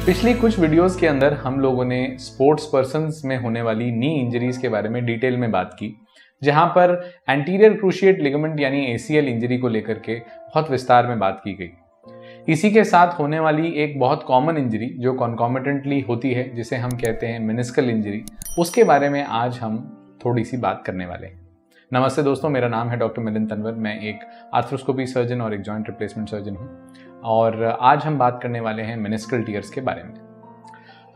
पिछली कुछ वीडियोस के अंदर हम लोगों ने स्पोर्ट्स पर्सन्स में होने वाली नी इंजरीज के बारे में डिटेल में बात की, जहां पर एंटीरियर क्रूशिएट लिगामेंट यानी ACL इंजरी को लेकर के बहुत विस्तार में बात की गई। इसी के साथ होने वाली एक बहुत कॉमन इंजरी जो कॉन्कॉमिटेंटली होती है, जिसे हम कहते हैं मेनिस्कल इंजरी, उसके बारे में आज हम थोड़ी सी बात करने वाले हैं। नमस्ते दोस्तों, मेरा नाम है डॉक्टर मिलिंद तनवर। मैं एक आर्थ्रोस्कोपी सर्जन और एक जॉइंट रिप्लेसमेंट सर्जन हूँ और आज हम बात करने वाले हैं मेनिस्कल टीयर्स के बारे में।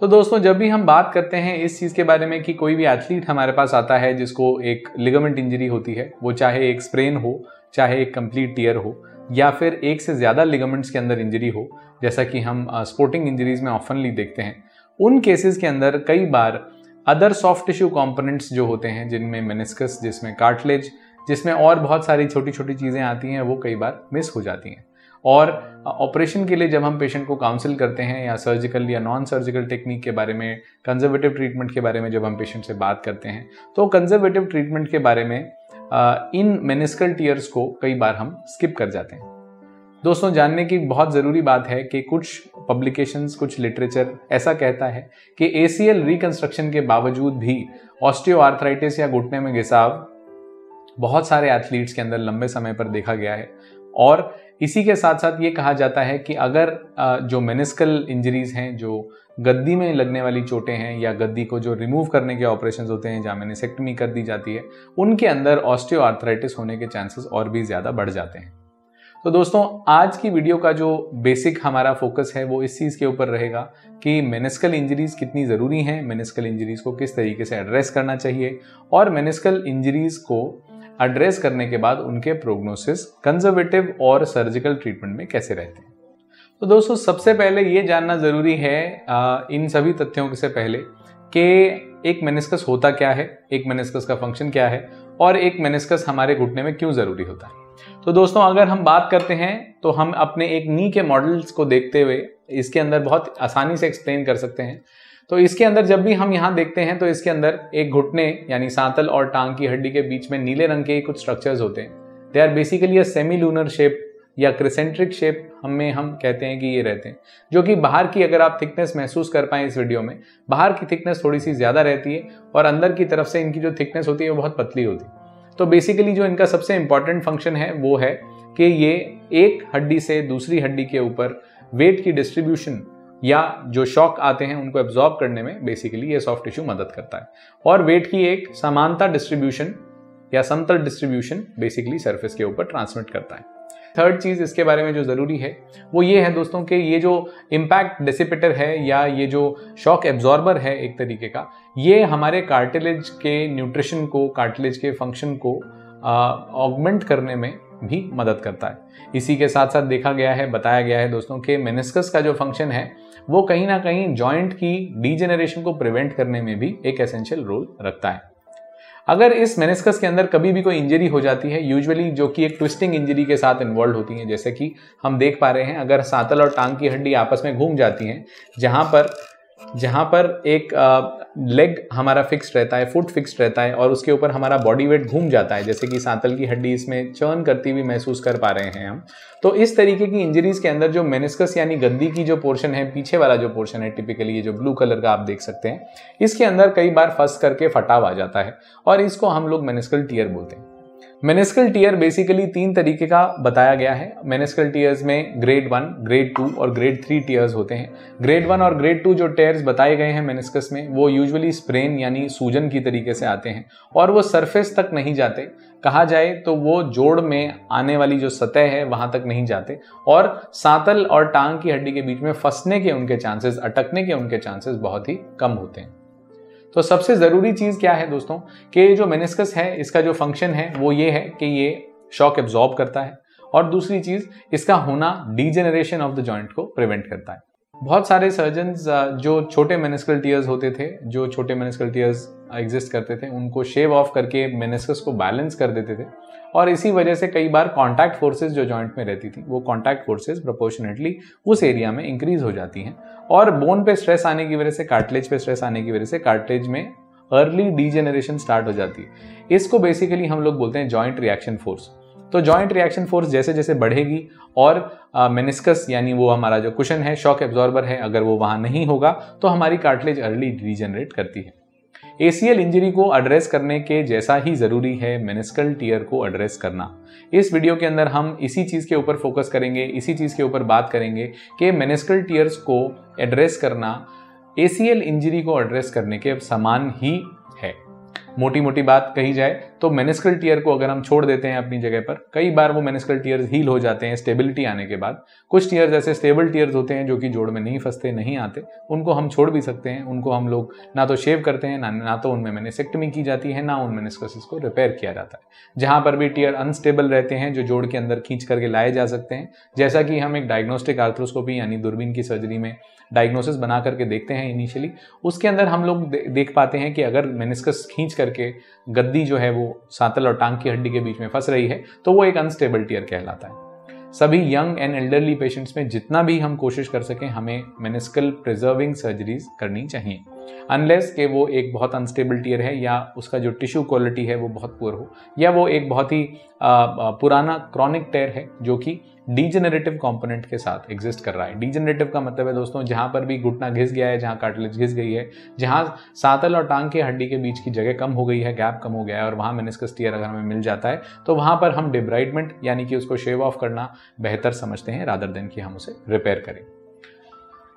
तो दोस्तों, जब भी हम बात करते हैं इस चीज़ के बारे में कि कोई भी एथलीट हमारे पास आता है जिसको एक लिगामेंट इंजरी होती है, वो चाहे एक स्प्रेन हो, चाहे एक कंप्लीट टीयर हो, या फिर एक से ज़्यादा लिगामेंट्स के अंदर इंजरी हो, जैसा कि हम स्पोर्टिंग इंजरीज में ऑफनली देखते हैं, उन केसेस के अंदर कई बार अदर सॉफ्ट टिश्यू कंपोनेंट्स जो होते हैं, जिनमें मेनिस्कस, जिसमें कार्टिलेज, जिसमें और बहुत सारी छोटी छोटी चीज़ें आती हैं, वो कई बार मिस हो जाती हैं। और ऑपरेशन के लिए जब हम पेशेंट को काउंसिल करते हैं या सर्जिकल या नॉन सर्जिकल टेक्निक के बारे में, कंजर्वेटिव ट्रीटमेंट के बारे में जब हम पेशेंट से बात करते हैं, तो कंजर्वेटिव ट्रीटमेंट के बारे में इन मेनिस्कल टीयर्स को कई बार हम स्किप कर जाते हैं। दोस्तों, जानने की बहुत ज़रूरी बात है कि कुछ पब्लिकेशंस, कुछ लिटरेचर ऐसा कहता है कि ACL रिकंस्ट्रक्शन के बावजूद भी ऑस्टियोआर्थराइटिस या घुटने में घिसाव बहुत सारे एथलीट्स के अंदर लंबे समय पर देखा गया है। और इसी के साथ साथ ये कहा जाता है कि अगर जो मेनिस्कल इंजरीज हैं, जो गद्दी में लगने वाली चोटें हैं या गद्दी को जो रिमूव करने के ऑपरेशंस होते हैं, जहाँ मेनिसेक्टमी कर दी जाती है, उनके अंदर ऑस्टियोआर्थराइटिस होने के चांसेस और भी ज़्यादा बढ़ जाते हैं। तो दोस्तों, आज की वीडियो का जो बेसिक हमारा फोकस है वो इस चीज़ के ऊपर रहेगा कि मेनिस्कल इंजरीज कितनी ज़रूरी हैं, मेनिस्कल इंजरीज को किस तरीके से एड्रेस करना चाहिए, और मेनिस्कल इंजरीज को एड्रेस करने के बाद उनके प्रोग्नोसिस कंजर्वेटिव और सर्जिकल ट्रीटमेंट में कैसे रहते हैं। तो दोस्तों, सबसे पहले ये जानना ज़रूरी है इन सभी तथ्यों से पहले कि एक मेनिस्कस होता क्या है, एक मेनिस्कस का फंक्शन क्या है, और एक मेनिस्कस हमारे घुटने में क्यों ज़रूरी होता है। तो दोस्तों, अगर हम बात करते हैं तो हम अपने एक नी के मॉडल्स को देखते हुए इसके अंदर बहुत आसानी से एक्सप्लेन कर सकते हैं। तो इसके अंदर जब भी हम यहाँ देखते हैं तो इसके अंदर एक घुटने यानी सांतल और टांग की हड्डी के बीच में नीले रंग के कुछ स्ट्रक्चर्स होते हैं। They are basically a semi lunar shape या क्रिसेंट्रिक शेप हम कहते हैं कि ये रहते हैं, जो कि बाहर की, अगर आप थिकनेस महसूस कर पाएं इस वीडियो में, बाहर की थिकनेस थोड़ी सी ज़्यादा रहती है और अंदर की तरफ से इनकी जो थिकनेस होती है वो बहुत पतली होती है। तो बेसिकली जो इनका सबसे इंपॉर्टेंट फंक्शन है वो है कि ये एक हड्डी से दूसरी हड्डी के ऊपर वेट की डिस्ट्रीब्यूशन या जो शॉक आते हैं उनको एब्जॉर्ब करने में बेसिकली ये सॉफ्ट टिश्यू मदद करता है, और वेट की एक समानता डिस्ट्रीब्यूशन या समतल डिस्ट्रीब्यूशन बेसिकली सरफेस के ऊपर ट्रांसमिट करता है। थर्ड चीज़ इसके बारे में जो ज़रूरी है वो ये है दोस्तों कि ये जो इम्पैक्ट डिसिपेटर है या ये जो शॉक एब्जॉर्बर है एक तरीके का, ये हमारे कार्टिलेज के न्यूट्रिशन को, कार्टिलेज के फंक्शन को ऑगमेंट करने में भी मदद करता है। इसी के साथ साथ देखा गया है, बताया गया है दोस्तों कि मेनिस्कस का जो फंक्शन है वो कहीं ना कहीं जॉइंट की डीजेनरेशन को प्रिवेंट करने में भी एक एसेंशियल रोल रखता है। अगर इस मेनिस्कस के अंदर कभी भी कोई इंजरी हो जाती है, यूजुअली जो कि एक ट्विस्टिंग इंजरी के साथ इन्वॉल्व होती है, जैसे कि हम देख पा रहे हैं, अगर सांतल और टांग की हड्डी आपस में घूम जाती हैं, जहां पर एक लेग हमारा फिक्स्ड रहता है, फुट फिक्स्ड रहता है, और उसके ऊपर हमारा बॉडी वेट घूम जाता है, जैसे कि सांतल की हड्डी इसमें चर्न करती हुई महसूस कर पा रहे हैं हम। तो इस तरीके की इंजरीज के अंदर जो मेनिस्कस यानी गद्दी की जो पोर्शन है, पीछे वाला जो पोर्शन है, टिपिकली ये जो ब्लू कलर का आप देख सकते हैं, इसके अंदर कई बार फंस करके फटाव आ जाता है और इसको हम लोग मेनिस्कल टीयर बोलते हैं। मेनिस्कल टीयर बेसिकली 3 तरीके का बताया गया है। मेनिस्कल टीयर्स में ग्रेड 1, ग्रेड 2 और ग्रेड 3 टीयर्स होते हैं। ग्रेड 1 और ग्रेड 2 जो टीयर्स बताए गए हैं मेनिस्कस में, वो यूजुअली स्प्रेन यानी सूजन की तरीके से आते हैं और वो सरफेस तक नहीं जाते। कहा जाए तो वो जोड़ में आने वाली जो सतह है वहां तक नहीं जाते और सांतल और टांग की हड्डी के बीच में फंसने के उनके चांसेस, अटकने के उनके चांसेस बहुत ही कम होते हैं। तो सबसे ज़रूरी चीज़ क्या है दोस्तों कि जो मेनिस्कस है, इसका जो फंक्शन है वो ये है कि ये शॉक एब्जॉर्ब करता है, और दूसरी चीज़ इसका होना डीजेनरेशन ऑफ द जॉइंट को प्रिवेंट करता है। बहुत सारे सर्जन्स जो छोटे मेनिस्कल टीयर्स होते थे, जो छोटे मेनिस्कल टीयर्स एग्जिस्ट करते थे, उनको शेव ऑफ करके मेनिस्कस को बैलेंस कर देते थे, और इसी वजह से कई बार कॉन्टैक्ट फोर्सेस जो जॉइंट में रहती थी, वो कॉन्टैक्ट फोर्सेस प्रोपोर्शनेटली उस एरिया में इंक्रीज हो जाती हैं, और बोन पे स्ट्रेस आने की वजह से, कार्टिलेज पे स्ट्रेस आने की वजह से कार्टिलेज में अर्ली डीजेनरेशन स्टार्ट हो जाती है। इसको बेसिकली हम लोग बोलते हैं जॉइंट रिएक्शन फोर्स। तो जॉइंट रिएक्शन फोर्स जैसे जैसे बढ़ेगी और मेनिस्कस यानी वो हमारा जो कुशन है, शॉक एब्जॉर्बर है, अगर वो वहां नहीं होगा तो हमारी कार्टिलेज अर्ली रीजनरेट करती है। ACL इंजरी को एड्रेस करने के जैसा ही जरूरी है मेनिस्कल टियर को एड्रेस करना। इस वीडियो के अंदर हम इसी चीज के ऊपर फोकस करेंगे, इसी चीज के ऊपर बात करेंगे कि मेनिस्कल टियर्स को एड्रेस करना ACL इंजरी को एड्रेस करने के समान ही है। मोटी मोटी बात कही जाए तो मेनिस्कल टियर को अगर हम छोड़ देते हैं अपनी जगह पर, कई बार वो मेनिस्कल टियर्स हील हो जाते हैं स्टेबिलिटी आने के बाद। कुछ टियर्स ऐसे स्टेबल टियर्स होते हैं जो कि जोड़ में नहीं फंसते, नहीं आते, उनको हम छोड़ भी सकते हैं। उनको हम लोग ना तो शेव करते हैं, ना तो उनमें मेनिसेक्टमी की जाती है, ना उन मेनिस्कस को रिपेयर किया जाता है। जहां पर भी टियर अनस्टेबल रहते हैं जो जोड़ के अंदर खींच करके लाए जा सकते हैं, जैसा कि हम एक डायग्नोस्टिक आर्थ्रोस्कोपी यानी दूरबीन की सर्जरी में डायग्नोसिस बना करके देखते हैं इनिशियली, उसके अंदर हम लोग देख पाते हैं कि अगर मेनिस्कस खींच करके गद्दी जो है वो सांतल और टांग की हड्डी के बीच में फंस रही है तो वो एक अनस्टेबल टियर कहलाता है। सभी यंग एंड एल्डरली पेशेंट्स में जितना भी हम कोशिश कर सकें हमें मेनिस्कल प्रिजर्विंग सर्जरीज करनी चाहिए, अनलेस कि वो एक बहुत अनस्टेबल टियर है या उसका जो टिश्यू क्वालिटी है वो बहुत पुअर हो, या वो एक बहुत ही पुराना क्रॉनिक टियर है जो कि डीजेनरेटिव कंपोनेंट के साथ एग्जिस्ट कर रहा है। डीजेनरेटिव का मतलब है दोस्तों जहां पर भी घुटना घिस गया है, जहां कार्टिलेज घिस गई है, जहां सांतल और टांग के हड्डी के बीच की जगह कम हो गई है, गैप कम हो गया है और वहां मेनिस्कस टियर अगर हमें मिल जाता है तो वहां पर हम डिब्राइडमेंट यानी कि उसको शेव ऑफ करना बेहतर समझते हैं रादर देन कि हम उसे रिपेयर करें।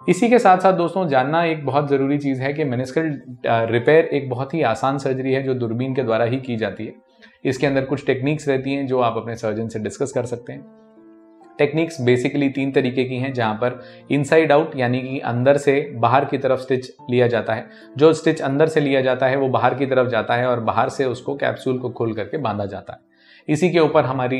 इसी के साथ साथ दोस्तों जानना एक बहुत ज़रूरी चीज़ है कि मेनिस्कल रिपेयर एक बहुत ही आसान सर्जरी है जो दूरबीन के द्वारा ही की जाती है। इसके अंदर कुछ टेक्निक्स रहती हैं जो आप अपने सर्जन से डिस्कस कर सकते हैं। टेक्निक्स बेसिकली 3 तरीके की हैं, जहां पर इनसाइड आउट यानी कि अंदर से बाहर की तरफ स्टिच लिया जाता है। जो स्टिच अंदर से लिया जाता है वो बाहर की तरफ जाता है और बाहर से उसको कैप्सूल को खोल करके बांधा जाता है। इसी के ऊपर हमारी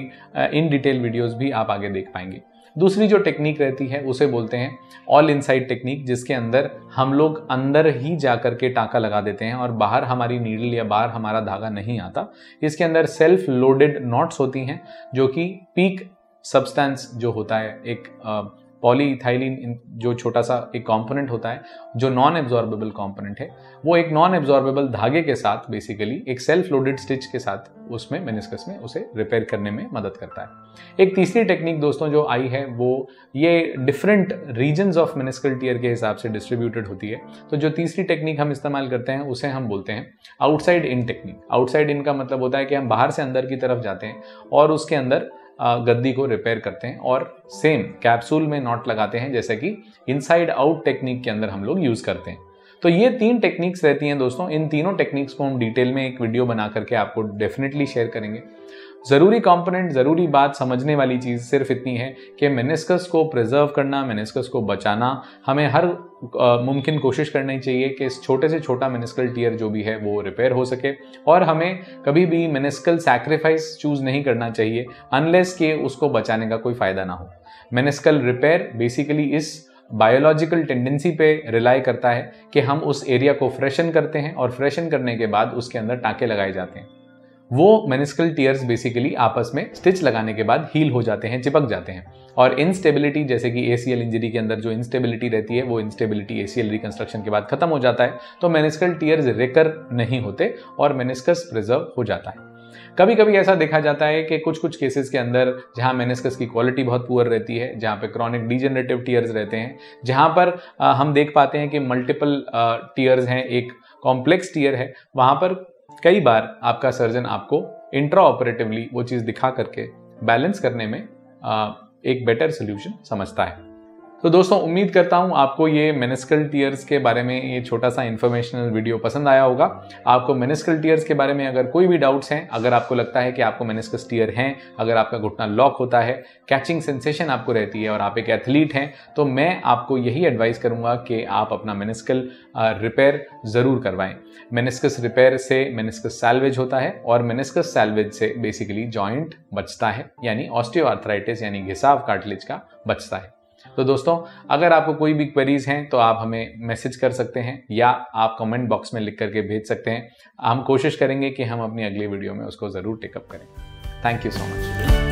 इन डिटेल वीडियोस भी आप आगे देख पाएंगे। दूसरी जो टेक्निक रहती है उसे बोलते हैं ऑल इनसाइड टेक्निक, जिसके अंदर हम लोग अंदर ही जा करके टाँका लगा देते हैं और बाहर हमारी नीडल या बाहर हमारा धागा नहीं आता। इसके अंदर सेल्फ लोडेड नॉट्स होती हैं जो कि पीक सब्सटेंस जो होता है, एक पॉलीइथाइलिन जो छोटा सा एक कंपोनेंट होता है जो नॉन एब्जॉर्बेबल कंपोनेंट है, वो एक नॉन एब्जॉर्बेबल धागे के साथ बेसिकली एक सेल्फ लोडेड स्टिच के साथ उसमें मेनिस्कस में उसे रिपेयर करने में मदद करता है। एक तीसरी टेक्निक दोस्तों जो आई है वो ये different reasons of meniscal tear के हिसाब से डिस्ट्रीब्यूटेड होती है। तो जो तीसरी टेक्निक हम इस्तेमाल करते हैं उसे हम बोलते हैं outside in technique. Outside in का मतलब होता है कि हम बाहर से अंदर की तरफ जाते हैं और उसके अंदर गद्दी को रिपेयर करते हैं और सेम कैप्सूल में नॉट लगाते हैं जैसे कि इनसाइड आउट टेक्निक के अंदर हम लोग यूज करते हैं। तो ये 3 टेक्निक्स रहती हैं दोस्तों। इन तीनों टेक्निक्स को हम डिटेल में एक वीडियो बना करके आपको डेफिनेटली शेयर करेंगे। जरूरी कंपोनेंट, जरूरी बात समझने वाली चीज सिर्फ इतनी है कि मेनिस्कस को प्रिजर्व करना, मेनिस्कस को बचाना, हमें हर मुमकिन कोशिश करनी चाहिए कि इस छोटे से छोटा मेनिस्कल टियर जो भी है वो रिपेयर हो सके। और हमें कभी भी मेनिस्कल सैक्रिफाइस चूज नहीं करना चाहिए अनलेस कि उसको बचाने का कोई फायदा ना हो। मेनिस्कल रिपेयर बेसिकली इस बायोलॉजिकल टेंडेंसी पे रिलाई करता है कि हम उस एरिया को फ्रेशन करते हैं और फ्रेशन करने के बाद उसके अंदर टाँके लगाए जाते हैं। वो मेनिस्कल टियर्स बेसिकली आपस में स्टिच लगाने के बाद हील हो जाते हैं, चिपक जाते हैं। और इंस्टेबिलिटी जैसे कि ACL इंजरी के अंदर जो इंस्टेबिलिटी रहती है वो इंस्टेबिलिटी ACL रिकंस्ट्रक्शन के बाद खत्म हो जाता है। तो मेनिस्कल टियर्स रिकर नहीं होते और मेनिस्कस प्रिजर्व हो जाता है। कभी कभी ऐसा देखा जाता है कि कुछ केसेस के अंदर जहां मेनिस्कस की क्वालिटी बहुत पुअर रहती है, जहां पे क्रॉनिक डीजेनरेटिव टियर्स रहते हैं, जहां पर हम देख पाते हैं कि मल्टीपल टियर्स हैं, एक कॉम्प्लेक्स टियर है, वहां पर कई बार आपका सर्जन आपको इंट्रा ऑपरेटिवली वो चीज़ दिखा करके बैलेंस करने में एक बेटर सोल्यूशन समझता है। तो दोस्तों उम्मीद करता हूं आपको ये मेनिस्कल टियर्स के बारे में ये छोटा सा इन्फॉर्मेशनल वीडियो पसंद आया होगा। आपको मेनिस्कल टियर्स के बारे में अगर कोई भी डाउट्स हैं, अगर आपको लगता है कि आपको मेनिस्कस टियर हैं, अगर आपका घुटना लॉक होता है, कैचिंग सेंसेशन आपको रहती है और आप एक एथलीट हैं, तो मैं आपको यही एडवाइस करूंगा कि आप अपना मेनिस्कल रिपेयर ज़रूर करवाएं। मेनिस्कस रिपेयर से मेनिस्कस सैल्वेज होता है और मेनिस्कस सैल्वेज से बेसिकली जॉइंट बचता है, यानी ऑस्टियोआर्थराइटिस यानी घिसाव कार्टिलेज का बचता है। तो दोस्तों अगर आपको कोई भी क्वेरीज हैं तो आप हमें मैसेज कर सकते हैं या आप कमेंट बॉक्स में लिख करके भेज सकते हैं। हम कोशिश करेंगे कि हम अपनी अगली वीडियो में उसको ज़रूर टेकअप करें। Thank you so much.